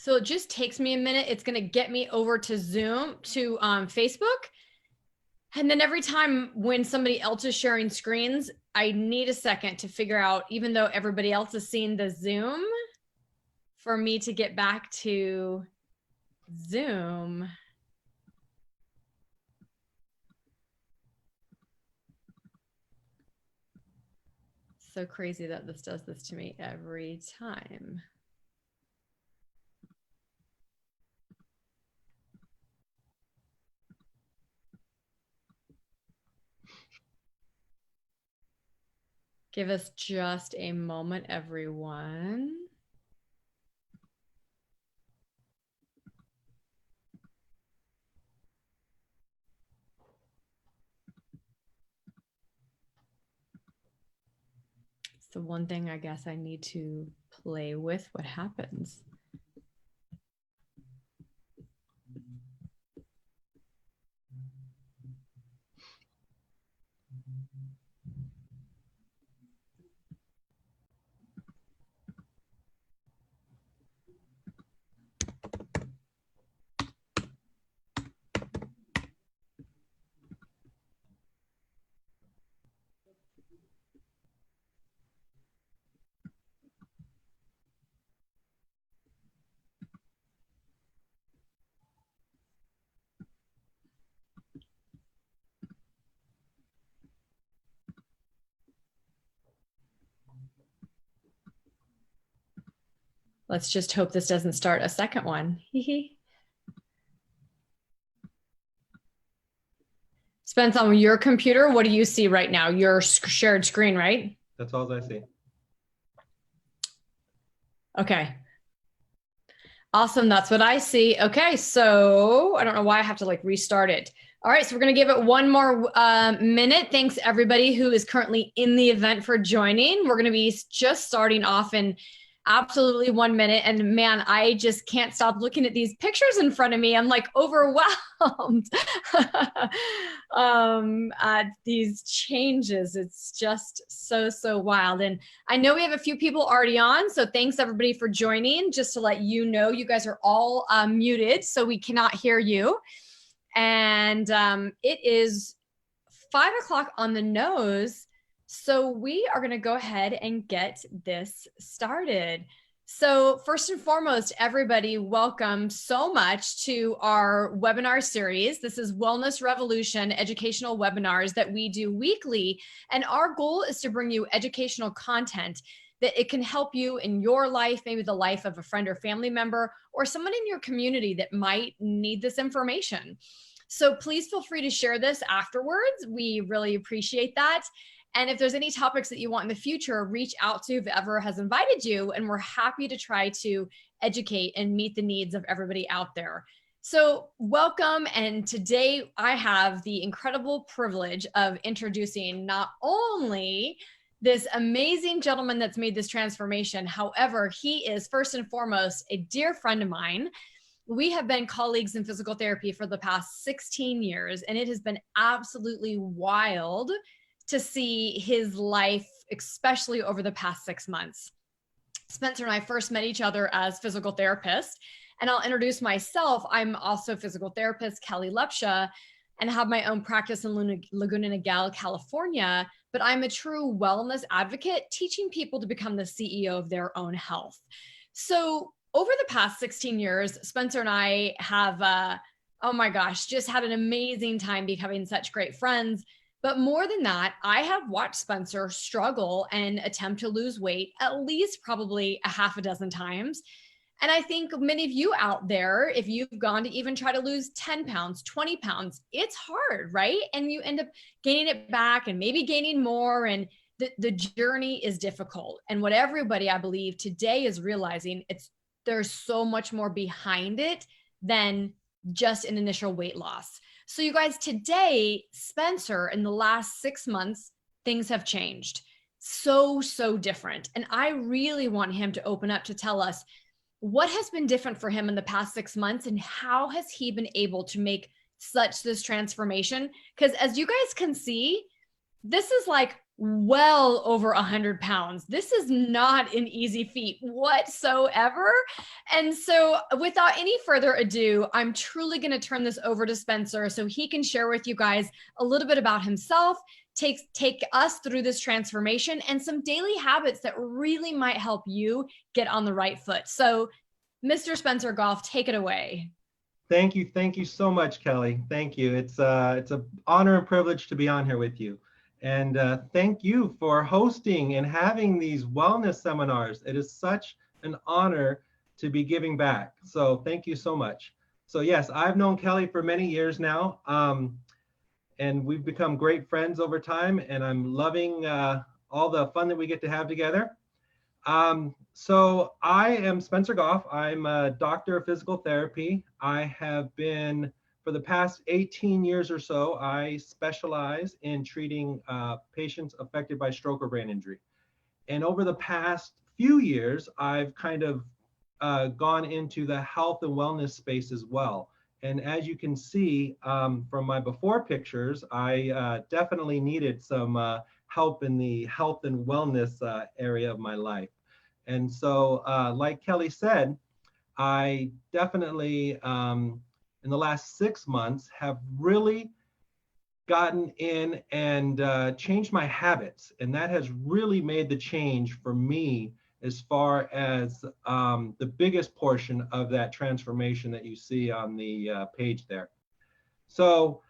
So it just takes me a minute. It's going to get me over to Zoom, to Facebook. And then every time when somebody else is sharing screens, I need a second to figure out, even though everybody else has seen the Zoom, for me to get back to Zoom. So crazy that this does this to me every time. Give us just a moment, everyone. It's the one thing I guess I need to play with what happens. Let's just hope this doesn't start a second one. Spence, on your computer, what do you see right now? Your shared screen, right? That's all I see. Okay. Awesome. That's what I see. Okay. So I don't know why I have to like restart it. All right. So we're going to give it one more minute. Thanks everybody who is currently in the event for joining. We're going to be just starting off in absolutely 1 minute. And man, I just can't stop looking at these pictures in front of me. I'm like overwhelmed. These changes, it's just so wild. And I know we have a few people already on, so thanks everybody for joining. Just to let you know, you guys are all muted, so we cannot hear you. And it is 5 o'clock on the nose. So we are going to go ahead and get this started. So first and foremost, everybody, welcome so much to our webinar series. This is Wellness Revolution educational webinars that we do weekly. And our goal is to bring you educational content that it can help you in your life, maybe the life of a friend or family member, or someone in your community that might need this information. So please feel free to share this afterwards. We really appreciate that. And if there's any topics that you want in the future, reach out to whoever has invited you, and we're happy to try to educate and meet the needs of everybody out there. So welcome. And today I have the incredible privilege of introducing not only this amazing gentleman that's made this transformation, however, he is first and foremost a dear friend of mine. We have been colleagues in physical therapy for the past 16 years, and it has been absolutely wild to see his life, especially over the past 6 months. Spencer and I first met each other as physical therapists, and I'll introduce myself. I'm also a physical therapist, Kellie Lupsha, and have my own practice in Laguna Niguel, California, but I'm a true wellness advocate, teaching people to become the CEO of their own health. So over the past 16 years, Spencer and I have, oh my gosh, just had an amazing time becoming such great friends. But more than that, I have watched Spencer struggle and attempt to lose weight at least probably a half a dozen times. And I think many of you out there, if you've gone to even try to lose 10 pounds, 20 pounds, it's hard, right? And you end up gaining it back and maybe gaining more. And the journey is difficult. And what everybody, I believe, today is realizing, there's so much more behind it than just an initial weight loss. So you guys, today, Spencer, in the last 6 months, things have changed. So different. And I really want him to open up to tell us what has been different for him in the past 6 months and how has he been able to make this transformation? Because as you guys can see, this is like well over 100 pounds. This is not an easy feat whatsoever. And so, without any further ado, I'm truly going to turn this over to Spencer so he can share with you guys a little bit about himself, take us through this transformation, and some daily habits that really might help you get on the right foot. So, Mr. Spencer Goff, take it away. Thank you. Thank you so much, Kelly. Thank you. It's an honor and privilege to be on here with you. And thank you for hosting and having these wellness seminars. It is such an honor to be giving back. So thank you so much. So yes, I've known Kelly for many years now, and we've become great friends over time, and I'm loving all the fun that we get to have together. So I am Spencer Goff. I'm a doctor of physical therapy. I have been, for the past 18 years or so, I specialize in treating patients affected by stroke or brain injury. And over the past few years, I've kind of gone into the health and wellness space as well. And as you can see from my before pictures, I definitely needed some help in the health and wellness area of my life. And so, like Kelly said, I definitely, in the last 6 months, have really gotten in and changed my habits. And that has really made the change for me as far as the biggest portion of that transformation that you see on the page there. So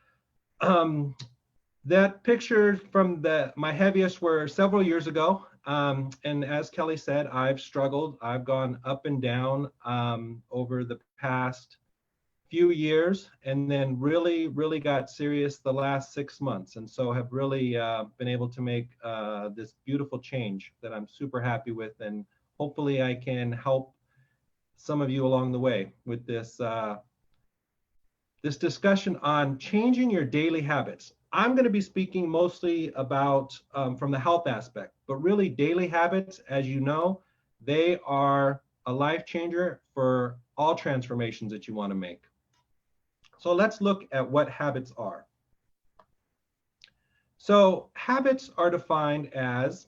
that picture from my heaviest were several years ago. And as Kelly said, I've struggled. I've gone up and down over the past few years, and then really got serious the last 6 months. And so have really been able to make this beautiful change that I'm super happy with. And hopefully I can help some of you along the way with this, this discussion on changing your daily habits. I'm going to be speaking mostly about from the health aspect, but really daily habits, as you know, they are a life changer for all transformations that you want to make. So let's look at what habits are. So habits are defined as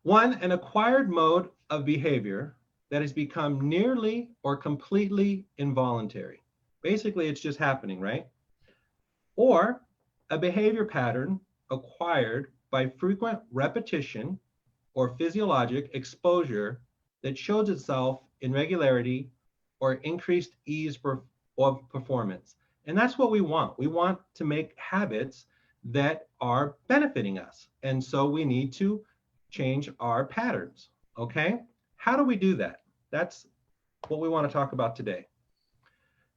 one, an acquired mode of behavior that has become nearly or completely involuntary. Basically, it's just happening, right? Or a behavior pattern acquired by frequent repetition or physiologic exposure that shows itself in regularity or increased ease of performance. And that's what we want. We want to make habits that are benefiting us. And so we need to change our patterns, okay? How do we do that? That's what we want to talk about today.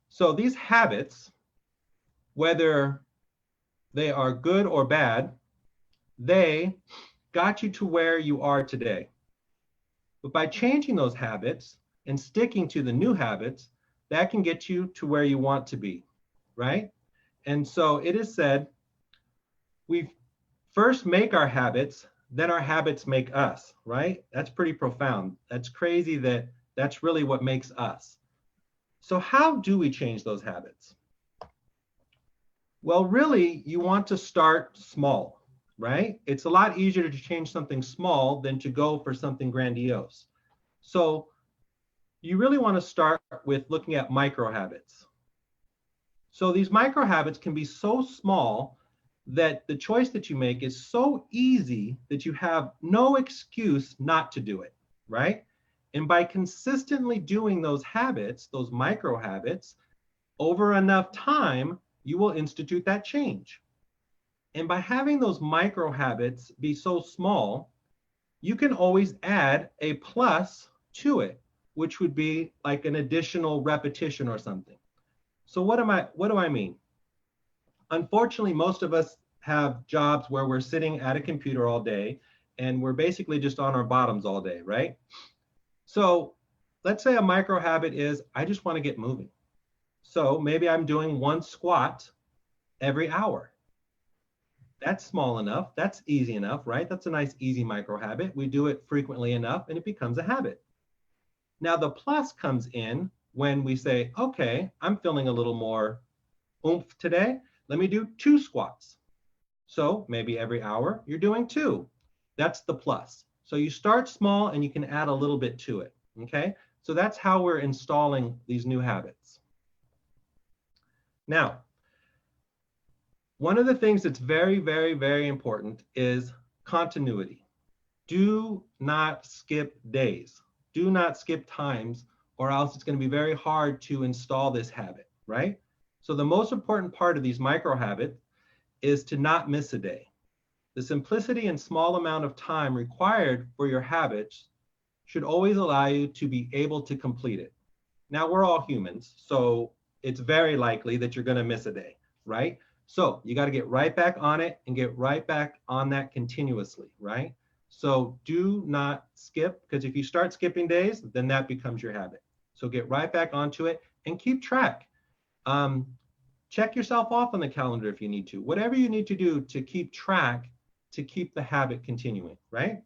So these habits, whether they are good or bad, they got you to where you are today. But by changing those habits and sticking to the new habits, that can get you to where you want to be, right? And so it is said, we first make our habits, then our habits make us, right? That's pretty profound. That's crazy that that's really what makes us. So how do we change those habits? Well, really, you want to start small, right? It's a lot easier to change something small than to go for something grandiose. So you really want to start with looking at micro habits. So these micro habits can be so small that the choice that you make is so easy that you have no excuse not to do it, right? And by consistently doing those habits, those micro habits, over enough time, you will institute that change. And by having those micro habits be so small, you can always add a plus to it, which would be like an additional repetition or something. So what do I mean? Unfortunately, most of us have jobs where we're sitting at a computer all day and we're basically just on our bottoms all day, right? So let's say a micro habit is, I just want to get moving. So maybe I'm doing one squat every hour. That's small enough. That's easy enough, right? That's a nice, easy micro habit. We do it frequently enough and it becomes a habit. Now the plus comes in when we say, okay, I'm feeling a little more oomph today. let me do 2 squats. So maybe every hour you're doing 2. That's the plus. So you start small and you can add a little bit to it, okay? So that's how we're installing these new habits. Now, one of the things that's very, very, very important is continuity. Do not skip days. Do not skip times, or else it's going to be very hard to install this habit, right? So the most important part of these micro habits is to not miss a day. The simplicity and small amount of time required for your habits should always allow you to be able to complete it. Now, we're all humans, so it's very likely that you're going to miss a day, right? So you got to get right back on it and get right back on that continuously, right? So do not skip, because if you start skipping days, then that becomes your habit. So get right back onto it and keep track. Check yourself off on the calendar if you need to. Whatever you need to do to keep track, to keep the habit continuing, right?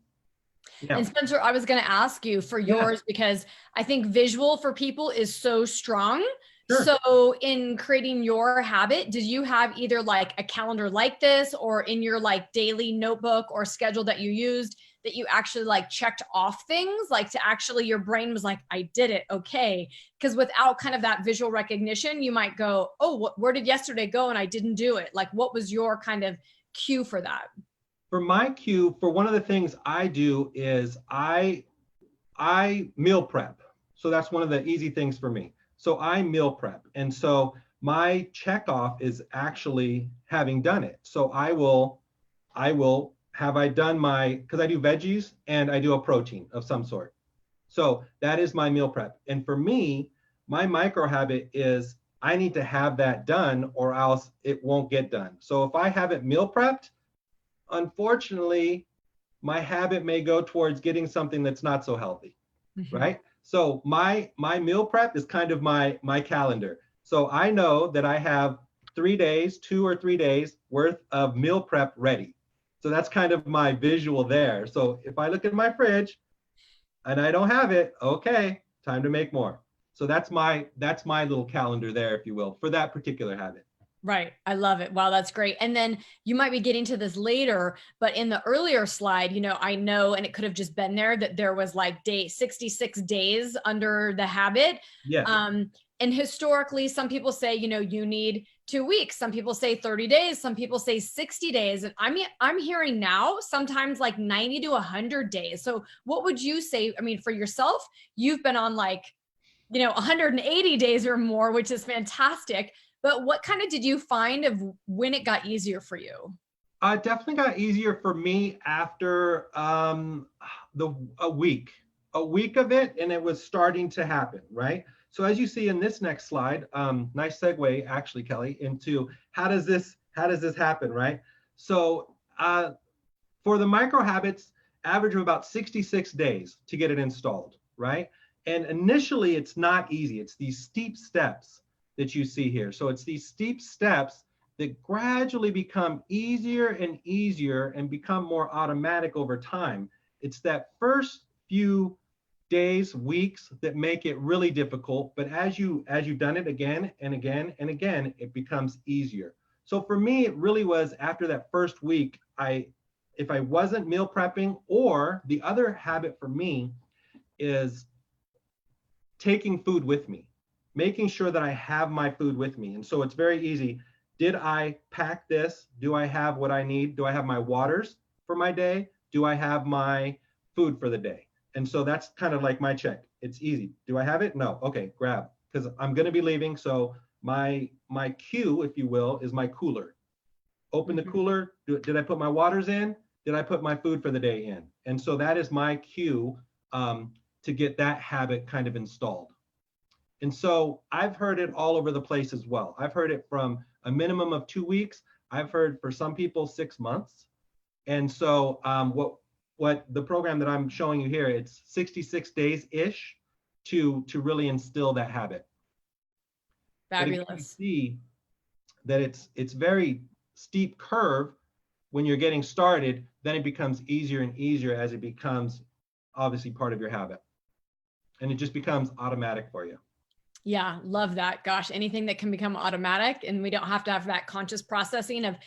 Now, And Spencer, I was going to ask you for yeah, yours because I think visual for people is so strong. sure. So in creating your habit, did you have either like a calendar like this or in your like daily notebook or schedule that you used that you actually like checked off things, like to actually your brain was like, I did it. Okay. Because without kind of that visual recognition, you might go, oh, where did yesterday go? And I didn't do it. Like, what was your kind of cue for that? For my cue, for one of the things I do is I meal prep. So that's one of the easy things for me. So I meal prep. And so my checkoff is actually having done it. So I will have I done my, because I do veggies and I do a protein of some sort. So that is my meal prep. And for me, my micro habit is I need to have that done or else it won't get done. So if I haven't meal prepped, unfortunately, my habit may go towards getting something that's not so healthy, right? So my meal prep is kind of my calendar. So I know that I have 3 days, 2 or 3 days worth of meal prep ready. So that's kind of my visual there. So if I look at my fridge and I don't have it, okay, time to make more. So that's my little calendar there, if you will, for that particular habit. Right. I love it. Wow, that's great. And then you might be getting to this later, but in the earlier slide, I know, and it could have just been there that there was like 66 days under the habit. Yeah. And historically, some people say, you need 2 weeks. Some people say 30 days. Some people say 60 days. And I'm hearing now sometimes like 90 to 100 days. So what would you say? I mean, for yourself, you've been on like, 180 days or more, which is fantastic. But what kind of did you find of when it got easier for you? It definitely got easier for me after a week of it, and it was starting to happen, right? So as you see in this next slide, nice segue actually, Kelly, into how does this happen, right? So for the micro habits, average of about 66 days to get it installed, right? And initially, it's not easy. It's these steep steps that you see here. So it's these steep steps that gradually become easier and easier and become more automatic over time. It's that first few days, weeks that make it really difficult, but as you've done it again and again and again, it becomes easier. So for me, it really was after that first week, if I wasn't meal prepping, or the other habit for me is taking food with me, making sure that I have my food with me. And so it's very easy. Did I pack this? Do I have what I need? Do I have my waters for my day? Do I have my food for the day? And so that's kind of like my check. It's easy. Do I have it? No. Okay, grab, because I'm going to be leaving. So my cue, if you will, is my cooler. Open the cooler. Did I put my waters in? Did I put my food for the day in? And so that is my cue to get that habit kind of installed. And so I've heard it all over the place as well. I've heard it from a minimum of 2 weeks. I've heard for some people 6 months. And so what the program that I'm showing you here, it's 66 days-ish to really instill that habit. Fabulous. But you see that it's very steep curve when you're getting started, then it becomes easier and easier as it becomes obviously part of your habit. And it just becomes automatic for you. Yeah, love that. Gosh, anything that can become automatic and we don't have to have that conscious processing of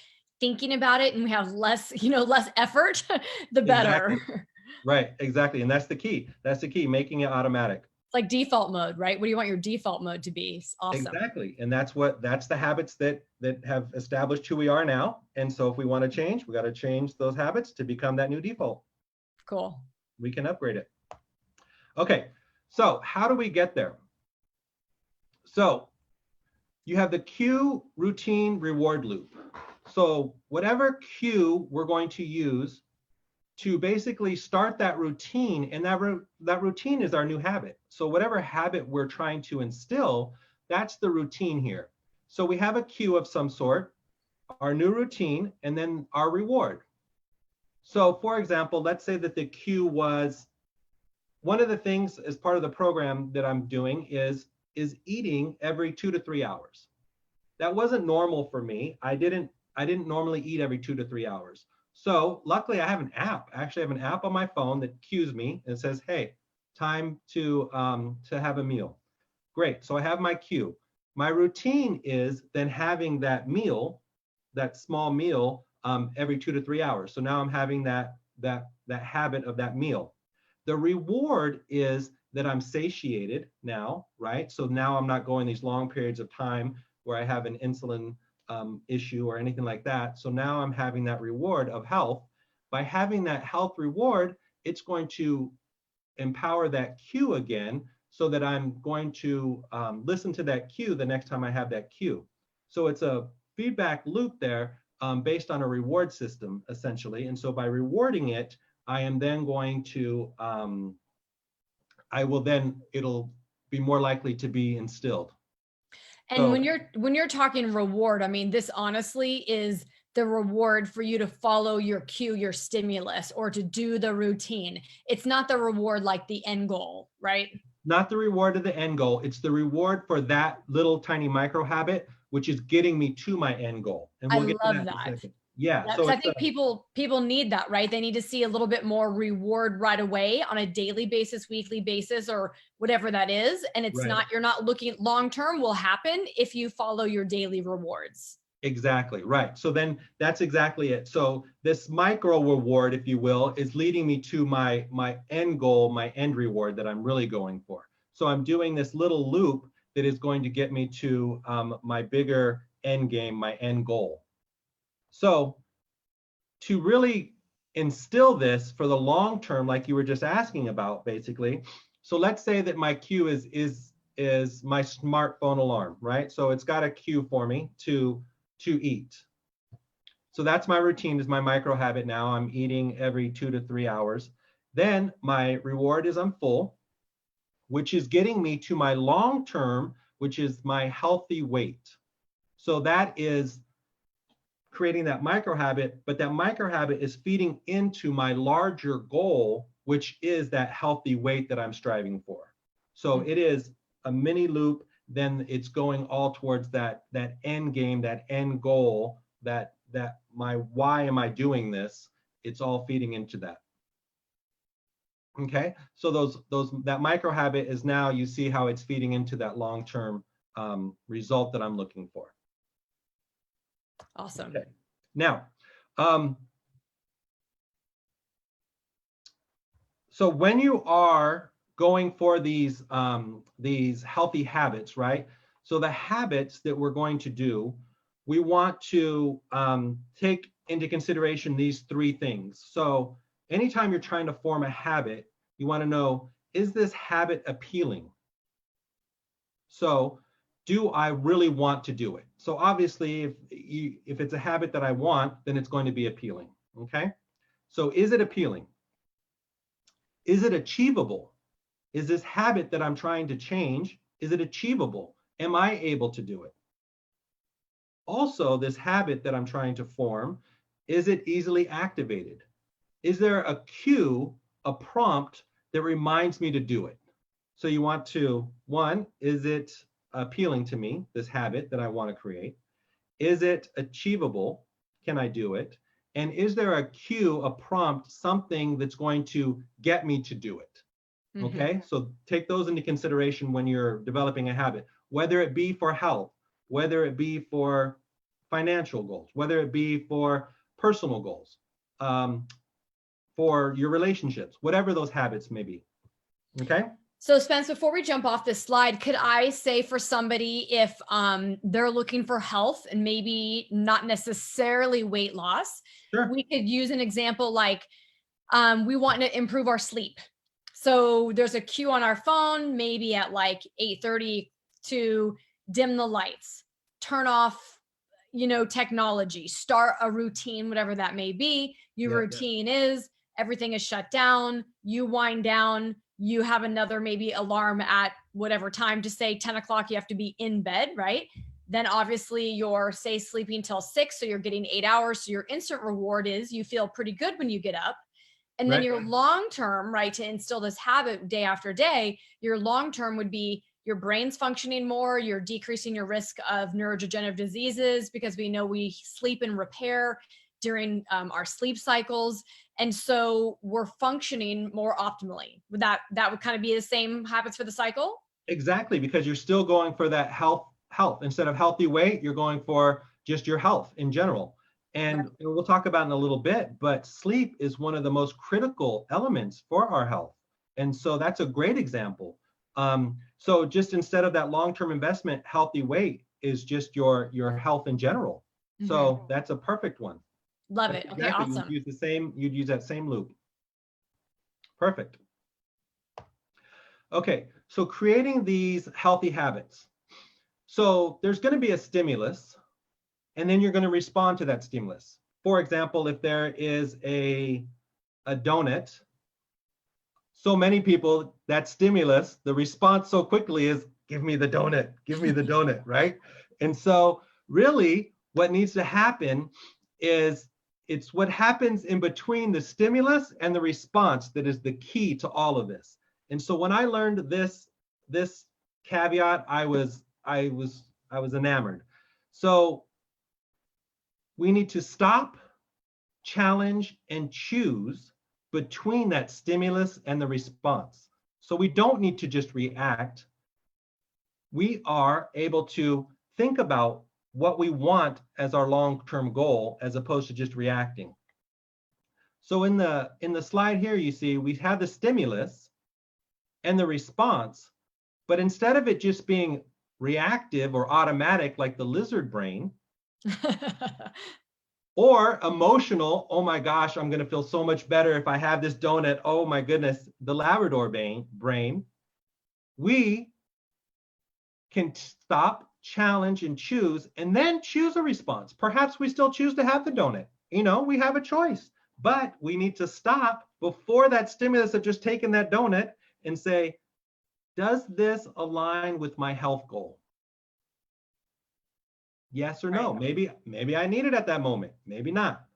thinking about it and we have less, less effort, the Exactly. better. Right, exactly. And that's the key. That's the key, making it automatic. It's like default mode, right? What do you want your default mode to be? It's awesome. Exactly. And that's the habits that have established who we are now. And so if we want to change, we got to change those habits to become that new default. Cool. We can upgrade it. Okay. So how do we get there? So you have the cue, routine, reward loop. So whatever cue we're going to use to basically start that routine, and that routine is our new habit. So whatever habit we're trying to instill, that's the routine here. So we have a cue of some sort, our new routine, and then our reward. So for example, let's say that the cue was, one of the things as part of the program that I'm doing is eating every 2 to 3 hours. That wasn't normal for me. I didn't normally eat every 2 to 3 hours. So luckily I have an app. I actually have an app on my phone that cues me and says, hey, time to have a meal. Great. So I have my cue. My routine is then having that meal, that small meal, every 2 to 3 hours. So now I'm having that habit of that meal. The reward is that I'm satiated now, right? So now I'm not going these long periods of time where I have an insulin issue or anything like that. So now I'm having that reward of health. By having that health reward, it's going to empower that cue again so that I'm going to listen to that cue the next time I have that cue. So it's a feedback loop there based on a reward system, essentially. And so by rewarding it, I am then going to, it'll be more likely to be instilled. And So when you're talking reward, I mean, this honestly is the reward for you to follow your cue, your stimulus, or to do the routine. It's not the reward like the end goal, right? not the reward of the end goal, it's the reward for that little tiny micro habit, which is getting me to my end goal. And I we'll get to love that in a that. second. Yeah, Yeah, so because I it's think people need that, right? They need to see a little bit more reward right away on a daily basis, weekly basis, or whatever that is. And it's right. not, you're not looking long term will happen if you follow your daily rewards. Exactly, right. So then that's exactly it. So this micro reward, if you will, is leading me to my end goal, my end reward that I'm really going for. So I'm doing this little loop that is going to get me to my bigger end game, my end goal. So to really instill this for the long term, like you were just asking about, basically. So let's say that my cue is my smartphone alarm, right? So it's got a cue for me to eat. So that's my routine, is my micro habit now. I'm eating every 2 to 3 hours. Then my reward is I'm full, which is getting me to my long term, which is my healthy weight. So that is creating that micro habit, but that micro habit is feeding into my larger goal, which is that healthy weight that I'm striving for. So it is a mini loop, then it's going all towards that end game, that end goal, that my why am I doing this? It's all feeding into that. Okay, so that micro habit is now, you see how it's feeding into that long-term result that I'm looking for. Awesome. Okay. Now, so when you are going for these healthy habits, right? So the habits that we're going to do, we want to take into consideration these three things. So anytime you're trying to form a habit, you want to know, is this habit appealing? So do I really want to do it? So obviously, if it's a habit that I want, then it's going to be appealing, okay? So is it appealing? Is it achievable? Is this habit that I'm trying to change, is it achievable? Am I able to do it? Also, this habit that I'm trying to form, is it easily activated? Is there a cue, a prompt that reminds me to do it? So you want to, one, is it appealing to me, this habit that I want to create? Is it achievable? Can I do it? And is there a cue, a prompt, something that's going to get me to do it? Okay, so take those into consideration when you're developing a habit, whether it be for health, whether it be for financial goals, whether it be for personal goals, for your relationships, whatever those habits may be. Okay. So Spence, before we jump off this slide, could I say for somebody, if they're looking for health and maybe not necessarily weight loss, Sure. we could use an example like we want to improve our sleep. So there's a cue on our phone, maybe at like 8:30 to dim the lights, turn off, technology, start a routine, whatever that may be. Your routine is everything is shut down, you wind down, you have another maybe alarm at whatever time to say 10 o'clock, you have to be in bed, right? Then obviously you're say sleeping till 6, so you're getting 8 hours. So your instant reward is you feel pretty good when you get up. And then your long-term, right, to instill this habit day after day, your long-term would be your brain's functioning more, you're decreasing your risk of neurodegenerative diseases because we know we sleep and repair during our sleep cycles. And so we're functioning more optimally. That would kind of be the same habits for the cycle? Exactly, because you're still going for that health. Instead of healthy weight, you're going for just your health in general. And we'll talk about it in a little bit, but sleep is one of the most critical elements for our health. And so that's a great example. So just instead of that long-term investment, healthy weight is just your health in general. So that's a perfect one. Love it. Okay, awesome. You'd use that same loop. Perfect. Okay, so creating these healthy habits. So there's going to be a stimulus, and then you're going to respond to that stimulus. For example, if there is a donut, so many people, that stimulus, the response so quickly is, give me the donut, right? And so really what needs to happen is it's what happens in between the stimulus and the response that is the key to all of this. And so when I learned this caveat, I was enamored. So we need to stop, challenge, and choose between that stimulus and the response. So we don't need to just react. We are able to think about what we want as our long-term goal as opposed to just reacting. So in the slide here, you see we have the stimulus and the response, but instead of it just being reactive or automatic like the lizard brain, or emotional, oh my gosh, I'm going to feel so much better if I have this donut, oh my goodness, the Labrador brain, we can stop, challenge, and choose, and then choose a response. Perhaps we still choose to have the donut. We have a choice, but we need to stop before that stimulus of just taking that donut and say, does this align with my health goal? Yes or no? Maybe I need it at that moment, maybe not.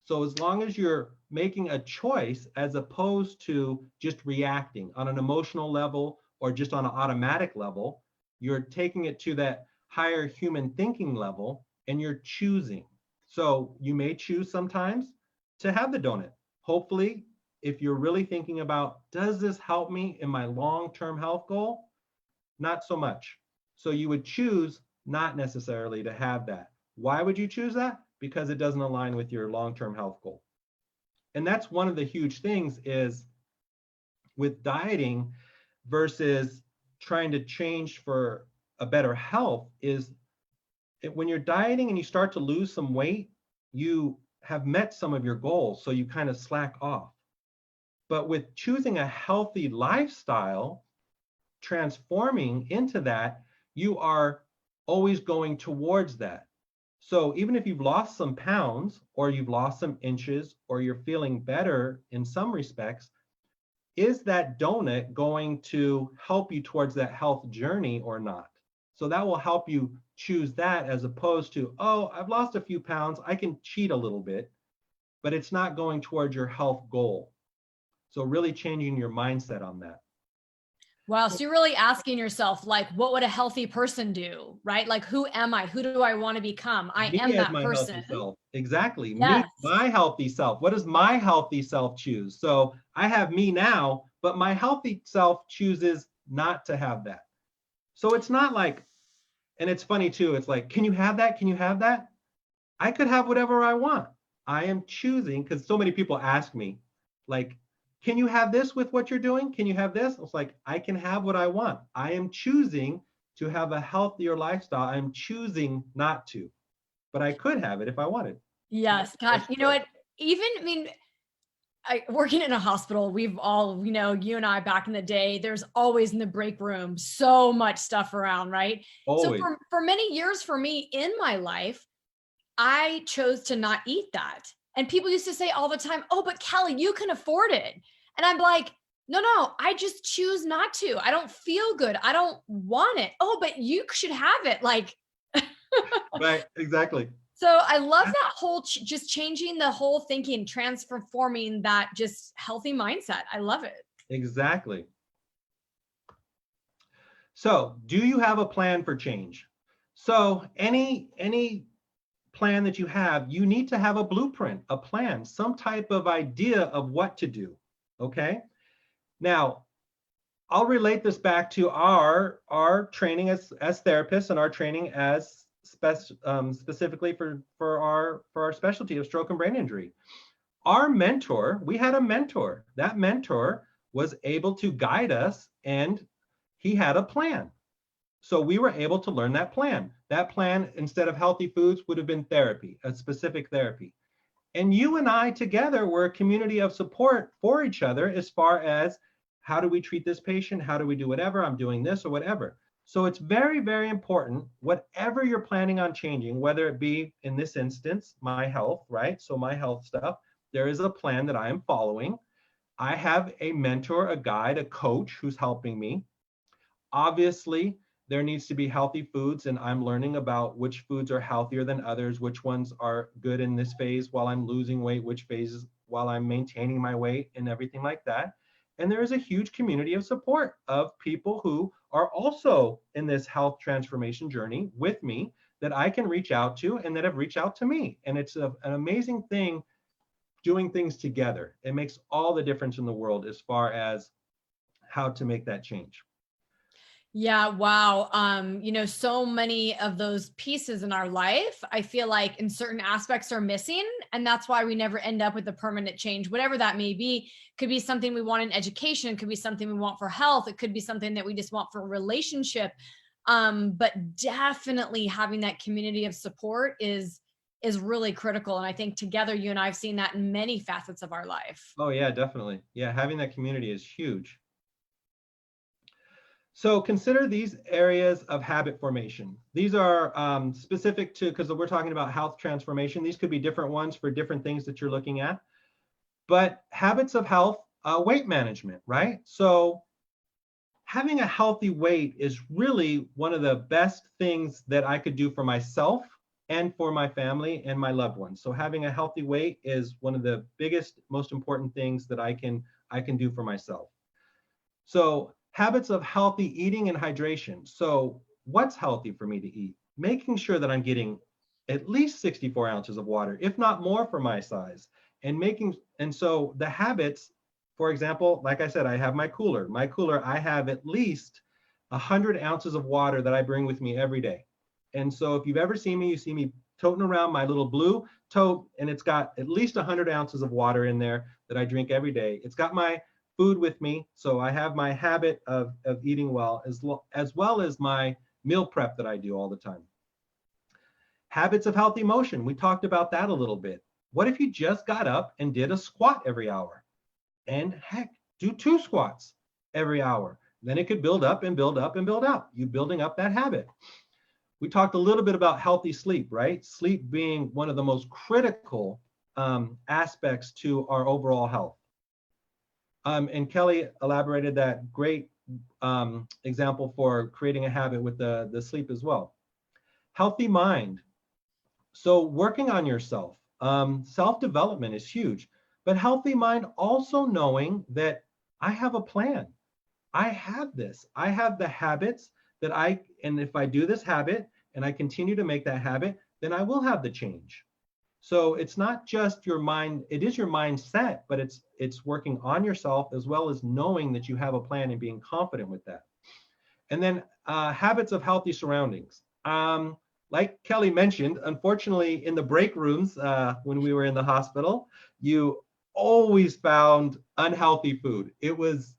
So as long as you're making a choice as opposed to just reacting on an emotional level or just on an automatic level, you're taking it to that higher human thinking level and you're choosing. So you may choose sometimes to have the donut. Hopefully, if you're really thinking about, does this help me in my long-term health goal? Not so much. So you would choose not necessarily to have that. Why would you choose that? Because it doesn't align with your long-term health goal. And that's one of the huge things is with dieting versus trying to change for a better health is when you're dieting and you start to lose some weight, you have met some of your goals, so you kind of slack off. But with choosing a healthy lifestyle, transforming into that, you are always going towards that. So even if you've lost some pounds or you've lost some inches or you're feeling better in some respects, is that donut going to help you towards that health journey or not? So that will help you choose that as opposed to, oh, I've lost a few pounds, I can cheat a little bit, but it's not going towards your health goal. So really changing your mindset on that. Wow. So you're really asking yourself, like, what would a healthy person do, right? Like, who am I? Who do I want to become? I am that person. Healthy self. Exactly. Yes. Me, my healthy self. What does my healthy self choose? So I have me now, but my healthy self chooses not to have that. So it's not like, and it's funny too, it's like, can you have that? Can you have that? I could have whatever I want. I am choosing, because so many people ask me, like, can you have this with what you're doing? Can you have this? It's like, I can have what I want. I am choosing to have a healthier lifestyle. I'm choosing not to, but I could have it if I wanted. Yes, gosh, you know what? Even, I mean, working in a hospital, we've all, you and I back in the day, there's always in the break room so much stuff around, right? So Always. for many years for me in my life, I chose to not eat that. And people used to say all the time, oh, but Kellie, you can afford it. And I'm like, no, I just choose not to. I don't feel good. I don't want it. Oh, but you should have it. Like, Right, exactly. so I love that whole just changing the whole thinking, transforming that just healthy mindset. I love it. Exactly. So, do you have a plan for change? So, any plan that you have, you need to have a blueprint, a plan, some type of idea of what to do. Okay? Now, I'll relate this back to our training as therapists and our training as specifically for our specialty of stroke and brain injury. Our mentor, we had a mentor. That mentor was able to guide us, and he had a plan. So we were able to learn that plan. That plan, instead of healthy foods, would have been therapy, a specific therapy. And you and I together were a community of support for each other as far as, how do we treat this patient? How do we do whatever? I'm doing this or whatever. So it's very, very important, whatever you're planning on changing, whether it be in this instance, my health, right? So my health stuff, there is a plan that I am following. I have a mentor, a guide, a coach who's helping me. Obviously, there needs to be healthy foods, and I'm learning about which foods are healthier than others, which ones are good in this phase while I'm losing weight, which phases while I'm maintaining my weight, and everything like that. And there is a huge community of support of people who are also in this health transformation journey with me that I can reach out to and that have reached out to me. And it's an amazing thing doing things together. It makes all the difference in the world as far as how to make that change. Yeah, wow. So many of those pieces in our life, I feel like in certain aspects are missing. And that's why we never end up with a permanent change, whatever that may be. Could be something we want in education, could be something we want for health, it could be something that we just want for a relationship. But definitely having that community of support is really critical. And I think together, you and I have seen that in many facets of our life. Oh yeah, definitely. Yeah, having that community is huge. So consider these areas of habit formation. These are specific to, because we're talking about health transformation. These could be different ones for different things that you're looking at. But habits of health, weight management, right? So having a healthy weight is really one of the best things that I could do for myself and for my family and my loved ones. So having a healthy weight is one of the biggest, most important things that I can do for myself. So habits of healthy eating and hydration. So what's healthy for me to eat? Making sure that I'm getting at least 64 ounces of water, if not more for my size. And so the habits, for example, like I said, I have my cooler. My cooler, I have at least 100 ounces of water that I bring with me every day. And so if you've ever seen me, you see me toting around my little blue tote, and it's got at least 100 ounces of water in there that I drink every day. It's got my food with me. So I have my habit of eating well, as well as my meal prep that I do all the time. Habits of healthy motion. We talked about that a little bit. What if you just got up and did a squat every hour? And heck, do 2 squats every hour. Then it could build up and build up and build up. You building up that habit. We talked a little bit about healthy sleep, right? Sleep being one of the most critical aspects to our overall health. And Kellie elaborated that great example for creating a habit with the sleep as well. Healthy mind. So working on yourself. Self-development is huge, but healthy mind also knowing that I have a plan. I have this. I have the habits that and if I do this habit and I continue to make that habit, then I will have the change. So it's not just your mind, it is your mindset, but it's working on yourself as well as knowing that you have a plan and being confident with that. And then habits of healthy surroundings. Like Kelly mentioned, unfortunately, in the break rooms when we were in the hospital, you always found unhealthy food. It was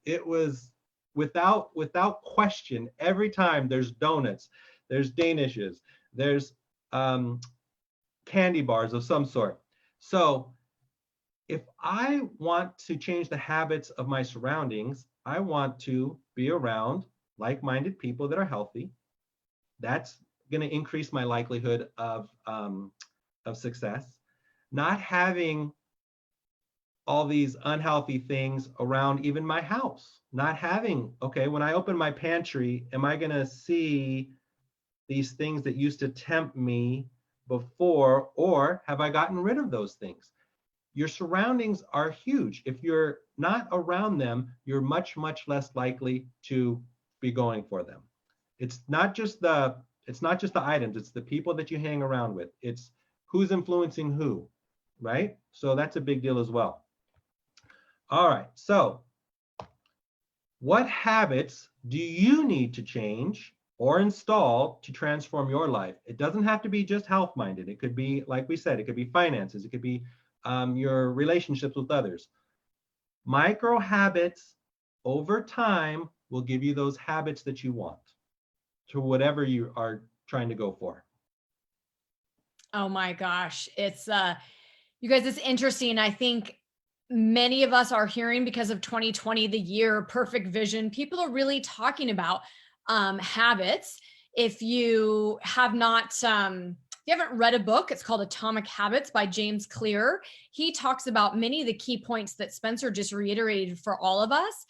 without question. Every time there's donuts, there's Danishes, there's candy bars of some sort. So if I want to change the habits of my surroundings, I want to be around like-minded people that are healthy. That's going to increase my likelihood of success. Not having all these unhealthy things around even my house. Not having, okay, when I open my pantry, am I going to see these things that used to tempt me before, or have I gotten rid of those things? Your surroundings are huge. If you're not around them, you're much, much less likely to be going for them. It's not just the items, it's the people that you hang around with. It's who's influencing who, right? So that's a big deal as well. All right, so what habits do you need to change or install to transform your life? It doesn't have to be just health-minded. It could be, like we said, it could be finances. It could be your relationships with others. Micro habits over time will give you those habits that you want to whatever you are trying to go for. Oh my gosh. It's you guys, it's interesting. I think many of us are hearing, because of 2020, the year perfect vision, people are really talking about habits. If you have not if you haven't read a book, it's called Atomic Habits by James Clear. He talks about many of the key points that Spencer just reiterated for all of us.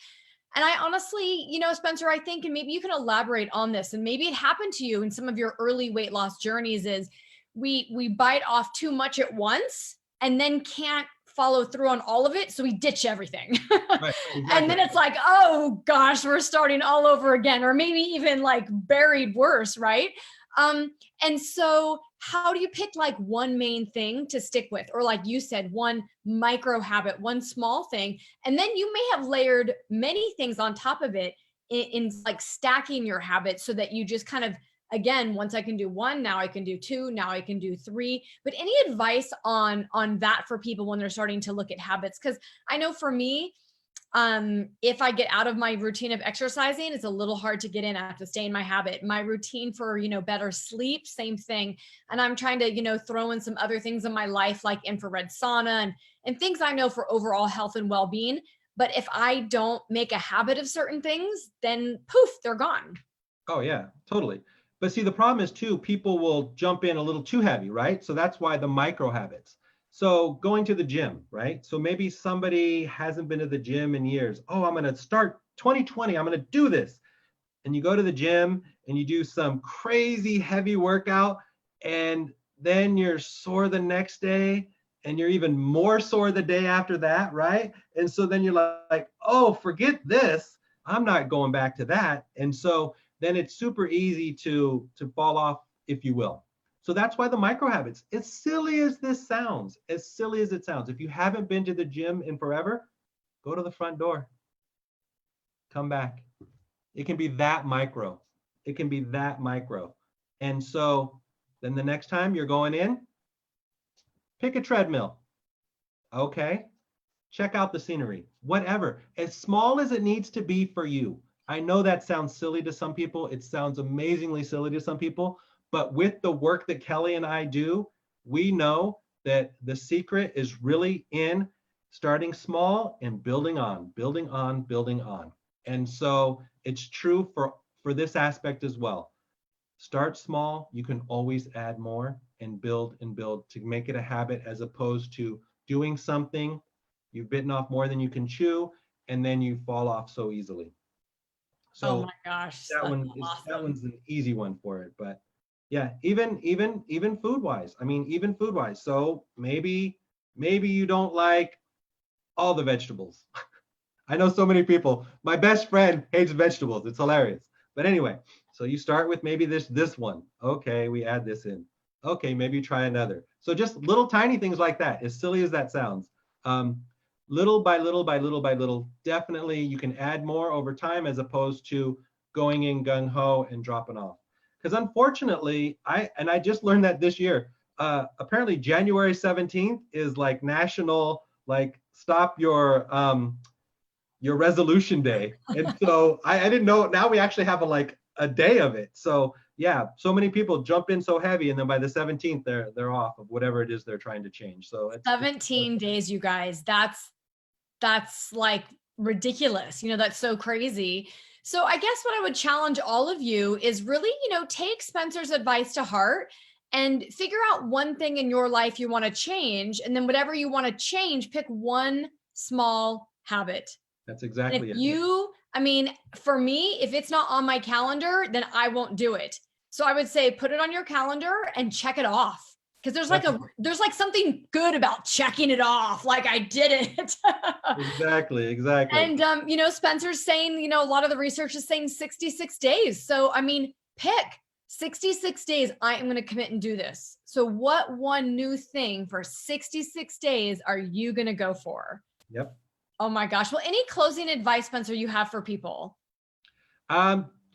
And I honestly, Spencer, I think, and maybe you can elaborate on this, and maybe it happened to you in some of your early weight loss journeys, is we bite off too much at once and then can't follow through on all of it. So we ditch everything. Right, exactly. And then it's like, oh gosh, we're starting all over again, or maybe even like buried worse, right? And so how do you pick like one main thing to stick with? Or like you said, one micro habit, one small thing, and then you may have layered many things on top of it in like stacking your habits so that you just kind of, again, once I can do one, now I can do two, now I can do three. But any advice on that for people when they're starting to look at habits? Because I know for me, if I get out of my routine of exercising, it's a little hard to get in. I have to stay in my habit. My routine for, better sleep, same thing. And I'm trying to, throw in some other things in my life, like infrared sauna and things I know for overall health and well-being. But if I don't make a habit of certain things, then poof, they're gone. Oh yeah, totally. But see, the problem is too, people will jump in a little too heavy, right? So that's why the micro habits. So going to the gym, right? So maybe somebody hasn't been to the gym in years. Oh, I'm going to start 2020. I'm going to do this. And you go to the gym and you do some crazy heavy workout, and then you're sore the next day, and you're even more sore the day after that, right? And so then you're like, oh, forget this. I'm not going back to that. And so then it's super easy to fall off, if you will. So that's why the micro habits, as silly as this sounds, as silly as it sounds, if you haven't been to the gym in forever, go to the front door, come back. It can be that micro. It can be that micro. And so then the next time you're going in, pick a treadmill. Okay. Check out the scenery, whatever, as small as it needs to be for you. I know that sounds silly to some people. It sounds amazingly silly to some people. But with the work that Kelly and I do, we know that the secret is really in starting small and building on, building on, building on. And so it's true for this aspect as well. Start small. You can always add more and build to make it a habit, as opposed to doing something, you've bitten off more than you can chew, and then you fall off so easily. So oh my gosh, that one's an easy one for it. But yeah, even food wise. I mean, even food wise. So maybe you don't like all the vegetables. I know so many people. My best friend hates vegetables. It's hilarious. But anyway, so you start with maybe this one. Okay, we add this in. Okay, maybe try another. So just little tiny things like that, as silly as that sounds. Um, little by little by little by little, definitely you can add more over time as opposed to going in gung ho and dropping off. Because unfortunately, I just learned that this year. Apparently January 17th is like national, like stop your resolution day. And so I didn't know, now we actually have a day of it. So yeah, so many people jump in so heavy, and then by the 17th they're off of whatever it is they're trying to change. So it's 17 days, you guys. That's like ridiculous. That's so crazy. So I guess what I would challenge all of you is really, take Spencer's advice to heart and figure out one thing in your life you want to change. And then whatever you want to change, pick one small habit. That's And exactly if it. I mean, for me, if it's not on my calendar, then I won't do it. So I would say put it on your calendar and check it off. Because there's like something good about checking it off. Like I did it. Exactly. And Spencer's saying, a lot of the research is saying 66 days. So I mean, pick 66 days. I am going to commit and do this. So what one new thing for 66 days are you going to go for? Yep. Oh my gosh. Well, any closing advice, Spencer, you have for people?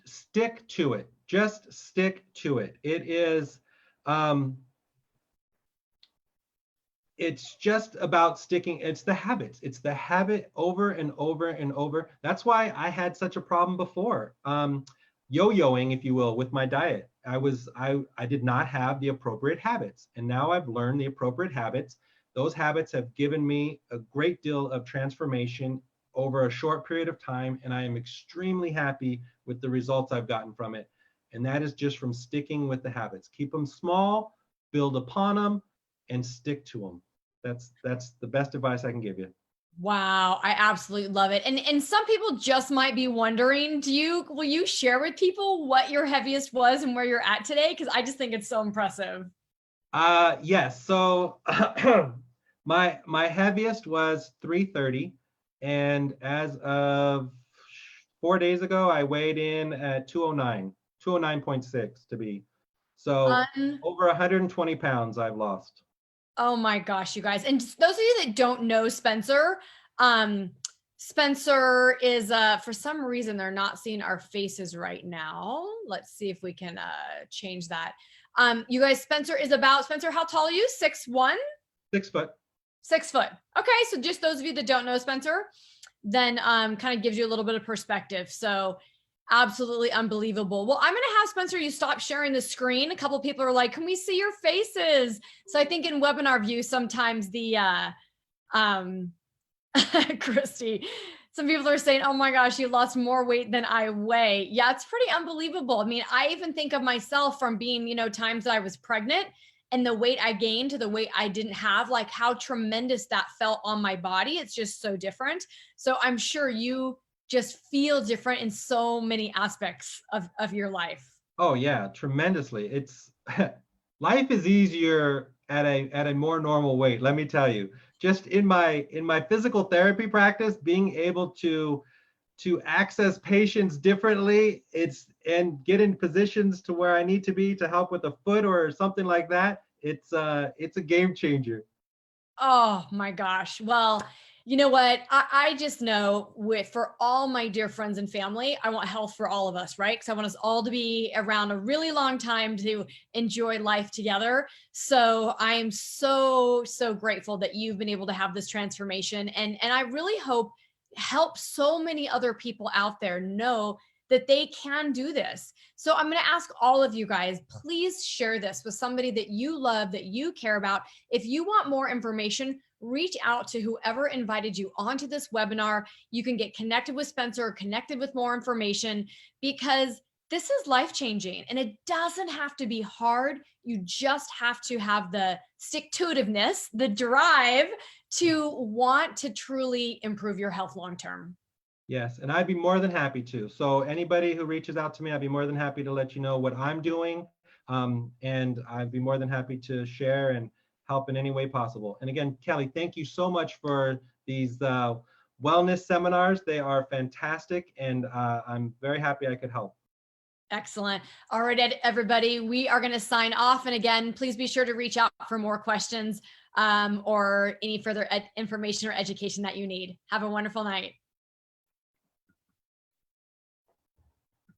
Stick to it. Just stick to it. It's just about sticking. It's the habits. It's the habit over and over and over. That's why I had such a problem before. Yo-yoing, if you will, with my diet. I did not have the appropriate habits. And now I've learned the appropriate habits. Those habits have given me a great deal of transformation over a short period of time. And I am extremely happy with the results I've gotten from it. And that is just from sticking with the habits. Keep them small, build upon them, and stick to them. That's the best advice I can give you. Wow, I absolutely love it. And some people just might be wondering, will you share with people what your heaviest was and where you're at today? Because I just think it's so impressive. Yes. So my heaviest was 330, and as of 4 days ago, I weighed in at 209, 209.6 to be. So over 120 pounds I've lost. Oh my gosh, you guys. And those of you that don't know Spencer, Spencer is for some reason they're not seeing our faces right now. Let's see if we can change that. You guys, Spencer, how tall are you? 6'1"? 6 foot. 6 foot. Okay, so just those of you that don't know Spencer, then kind of gives you a little bit of perspective. So absolutely unbelievable. Well, I'm going to have Spencer, you stop sharing the screen. A couple of people are like, can we see your faces? So I think in webinar view, sometimes the, Christy, some people are saying, oh my gosh, you lost more weight than I weigh. Yeah, it's pretty unbelievable. I mean, I even think of myself from being, times that I was pregnant and the weight I gained to the weight I didn't have, like how tremendous that felt on my body. It's just so different. So I'm sure you just feel different in so many aspects of your life. Oh yeah, tremendously. It's life is easier at a more normal weight, let me tell you. Just in my physical therapy practice, being able to access patients differently, and get in positions to where I need to be to help with a foot or something like that, it's a game changer. Oh my gosh. Well, you know what? I just know for all my dear friends and family, I want health for all of us, right? Because I want us all to be around a really long time to enjoy life together. So I am so, so grateful that you've been able to have this transformation. And I really hope help so many other people out there know that they can do this. So I'm going to ask all of you guys, please share this with somebody that you love, that you care about. If you want more information, reach out to whoever invited you onto this webinar. You can get connected with Spencer or connected with more information, because this is life-changing and it doesn't have to be hard. You just have to have the stick-to-itiveness, the drive to want to truly improve your health long-term. Yes, and I'd be more than happy to. So anybody who reaches out to me, I'd be more than happy to let you know what I'm doing. And I'd be more than happy to share and help in any way possible. And again, Kelly, thank you so much for these wellness seminars. They are fantastic, and I'm very happy I could help. Excellent. All right, everybody, we are going to sign off. And again, please be sure to reach out for more questions or any further information or education that you need. Have a wonderful night.